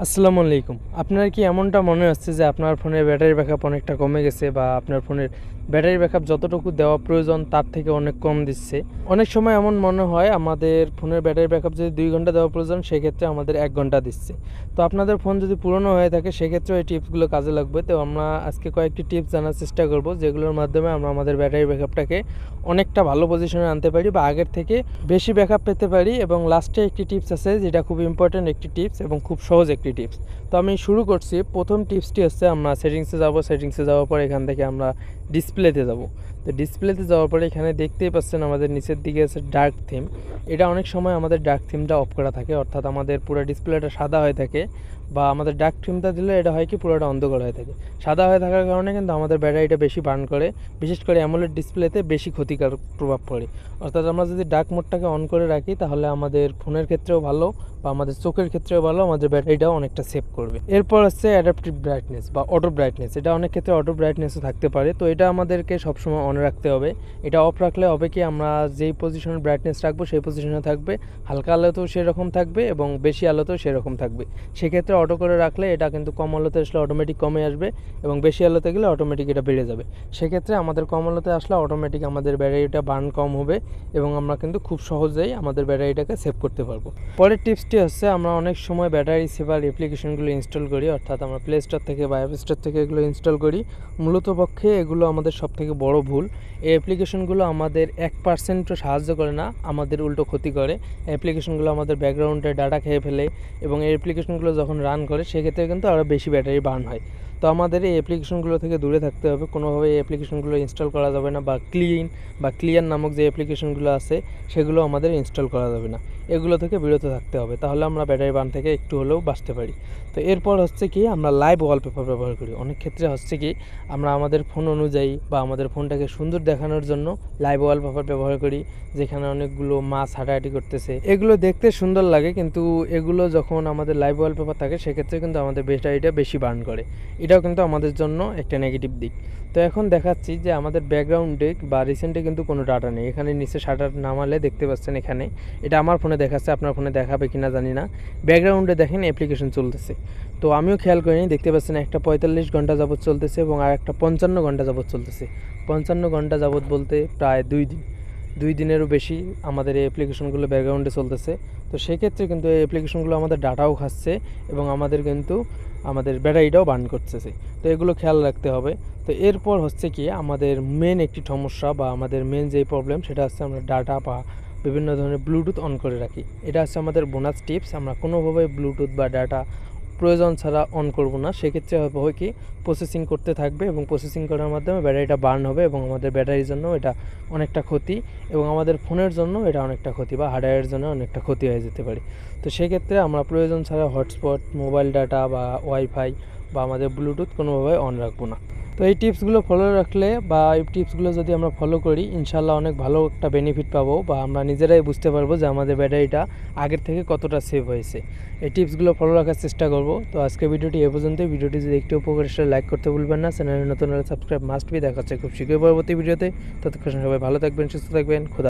আসসালামু আলাইকুম। আপনার কি এমনটা মনে হচ্ছে যে আপনার ফোনের ব্যাটারি ব্যাকআপ অনেকটা কমে গেছে বা আপনার ফোনের ব্যাটারি ব্যাকআপ যতটুকু দেওয়া প্রয়োজন তার থেকে অনেক কম দিচ্ছে? অনেক সময় এমন মনে হয় আমাদের ফোনের ব্যাটারি ব্যাকআপ যদি 2 ঘন্টা দেওয়া প্রয়োজন সেক্ষেত্রে আমাদের 1 ঘন্টা দিচ্ছে। তো আপনাদের ফোন যদি পুরনো হয়ে থাকে সেক্ষেত্রেও এই টিপসগুলো কাজে লাগবে। তো আমরা আজকে কয়েকটি টিপস জানার চেষ্টা করব যেগুলোর মাধ্যমে আমরা আমাদের ব্যাটারি ব্যাকআপটাকে অনেকটা ভালো পজিশনে আনতে পারি বা আগের থেকে বেশি ব্যাকআপ পেতে পারি। এবং লাস্টে একটি টিপস আছে যেটা খুব ইম্পর্ট্যান্ট একটি টিপস এবং খুব সহজ একটি টিপস। তো আমি শুরু করছি। প্রথম টিপসটি হচ্ছে আমরা সেটিংসে যাওয়ার পর এখান থেকে আমরা ডিসপ্লেতে যাব। তো ডিসপ্লেতে যাওয়ার পরে এখানে দেখতেই পাচ্ছেন আমাদের নিচের দিকে আছে ডার্ক থিম। এটা অনেক সময় আমাদের ডার্ক থিমটা অফ করা থাকে, অর্থাৎ আমাদের পুরো ডিসপ্লেটা সাদা হয়ে থাকে বা আমাদের ডার্ক থিমটা দিলে এটা হয় কি পুরোটা অন্ধকার হয়ে থাকে। সাদা হয়ে থাকার কারণে কিন্তু আমাদের ব্যাটারিটা বেশি বার্ন করে, বিশেষ করে অ্যামোলেড ডিসপ্লেতে বেশি ক্ষতিকারক প্রভাব পড়ে। অর্থাৎ আমরা যদি ডার্ক মোডটাকে অন করে রাখি তাহলে আমাদের ফোনের ক্ষেত্রেও ভালো বা আমাদের চোখের ক্ষেত্রেও ভালো, আমাদের ব্যাটারিটাও অনেকটা সেভ করবে। এরপর হচ্ছে অ্যাডাপটিভ ব্রাইটনেস বা অটো ব্রাইটনেস। এটা অনেক ক্ষেত্রে অটো ব্রাইটনেসও থাকতে পারে, তো এটা আমাদেরকে সবসময় অন রাখতে হবে। এটা অফ রাখলে হবে কি আমরা যেই পজিশনের ব্রাইটনেস রাখবো সেই পজিশনে থাকবে, হালকা আলোতেও সেরকম থাকবে এবং বেশি আলোতেও সেরকম থাকবে। সেক্ষেত্রে অটো করে রাখলে এটা কিন্তু কম আলোতে আসলে অটোমেটিক কমে আসবে এবং বেশি আলোতে গেলে অটোমেটিক এটা বেড়ে যাবে। সেক্ষেত্রে আমাদের কম আলোতে আসলে অটোমেটিক আমাদের ব্যাটারিটা বার্ন কম হবে এবং আমরা কিন্তু খুব সহজেই আমাদের ব্যাটারিটাকে সেভ করতে পারবো। পরের টিপসটি হচ্ছে আমরা অনেক সময় ব্যাটারি সেভার অ্যাপ্লিকেশনগুলো ইনস্টল করি, অর্থাৎ আমরা প্লে স্টোর থেকে বা অ্যাপ স্টোর থেকে এগুলো ইনস্টল করি। মূলত পক্ষে এগুলো আমাদের সবথেকে বড় ভুল। এই অ্যাপ্লিকেশনগুলো আমাদের 1%ও সাহায্য করে না, আমাদের উল্টো ক্ষতি করে। অ্যাপ্লিকেশনগুলো আমাদের ব্যাকগ্রাউন্ডে ডাটা খেয়ে ফেলে এবং এই অ্যাপ্লিকেশনগুলো যখন রান করে সেক্ষেত্রে কিন্তু আরও বেশি ব্যাটারি বার্ন হয়। তো আমাদের এই অ্যাপ্লিকেশনগুলো থেকে দূরে থাকতে হবে। কোনোভাবে এই অ্যাপ্লিকেশনগুলো ইনস্টল করা যাবে না বা ক্লিয়ার নামক যে অ্যাপ্লিকেশনগুলো আছে সেগুলো আমাদের ইনস্টল করা যাবে না। এগুলো থেকে বিরত থাকতে হবে, তাহলে আমরা ব্যাটারি বার্ন থেকে একটু হলেও বাঁচতে পারি। তো এরপর হচ্ছে কি আমরা লাইভ ওয়ালপেপার ব্যবহার করি। অনেক ক্ষেত্রে হচ্ছে কি আমরা আমাদের ফোন অনুযায়ী বা আমাদের ফোনটাকে সুন্দর দেখানোর জন্য লাইভ ওয়ালপেপার ব্যবহার করি, যেখানে অনেকগুলো মাছ হাঁটাহাঁটি করতেছে। এগুলো দেখতে সুন্দর লাগে, কিন্তু এগুলো যখন আমাদের লাইভ ওয়ালপেপার থাকে সেক্ষেত্রে কিন্তু আমাদের ব্যাটারিটা বেশি বার্ন করে। এটাও কিন্তু আমাদের জন্য একটা নেগেটিভ দিক। তো এখন দেখাচ্ছি যে আমাদের ব্যাকগ্রাউন্ডে বা রিসেন্টে কিন্তু কোনো ডাটা নেই। এখানে নিচে শাটার নামালে দেখতে পাচ্ছেন এখানে, এটা আমার ফোনে দেখাচ্ছে, আপনার ফোনে দেখাবে কিনা জানি না। ব্যাকগ্রাউন্ডে দেখেন অ্যাপ্লিকেশন চলতেছে। তো আমিও খেয়াল করিনি, দেখতে পাচ্ছেন একটা 45 ঘন্টা যাবত চলতেছে এবং আর একটা 55 ঘন্টা যাবত চলতেছে। 55 ঘন্টা যাবত বলতে প্রায় 2 দিনেরও বেশি আমাদের এই অ্যাপ্লিকেশনগুলো ব্যাকগ্রাউন্ডে চলতেছে। তো সেক্ষেত্রে কিন্তু এই অ্যাপ্লিকেশনগুলো আমাদের ডাটাও খাচ্ছে এবং আমাদের কিন্তু আমাদের ব্যাটারিটাও বার্ন করতেছে। তো এগুলো খেয়াল রাখতে হবে। তো এরপর হচ্ছে কি আমাদের মেন একটি সমস্যা বা আমাদের মেন যেই প্রবলেম সেটা হচ্ছে আমরা ডাটা বা বিভিন্ন ধরনের ব্লুটুথ অন করে রাখি। এটা হচ্ছে আমাদের বোনাস টিপস। আমরা কোনোভাবে ব্লুটুথ বা ডাটা প্রয়োজন ছাড়া অন করব না। সেক্ষেত্রে হবে কি প্রসেসিং করতে থাকবে এবং প্রসেসিং করার মাধ্যমে ব্যাটারিটা বার্ন হবে এবং আমাদের ব্যাটারির জন্য এটা অনেকটা ক্ষতি এবং আমাদের ফোনের জন্য এটা অনেকটা ক্ষতি বা হার্ডওয়্যারের জন্য অনেকটা ক্ষতি হয়ে যেতে পারে। তো সেক্ষেত্রে আমরা প্রয়োজন ছাড়া হটস্পট, মোবাইল ডাটা বা ওয়াইফাই বা আমাদের ব্লুটুথ কোনোভাবে অন রাখবো না। তো এই টিপসগুলো ফলো রাখলে বা এই টিপসগুলো যদি আমরা ফলো করি ইনশাল্লাহ অনেক ভালো একটা বেনিফিট পাবো বা আমরা নিজেরাই বুঝতে পারবো যে আমাদের ব্যাটারিটা আগের থেকে কতটা সেভ হয়েছে। এই টিপসগুলো ফলো রাখার চেষ্টা করব। তো আজকে ভিডিওটি এ পর্যন্তই। ভিডিওটি যদি একটু উপকার আসলে লাইক করতে ভুলবেন না। চ্যানেলে নতুন হলে সাবস্ক্রাইব মাস্ট বি। দেখা হচ্ছে খুব শীঘ্রই পরবর্তী ভিডিওতে। ততক্ষণ সবাই ভালো থাকবেন, সুস্থ থাকবেন। খোদা।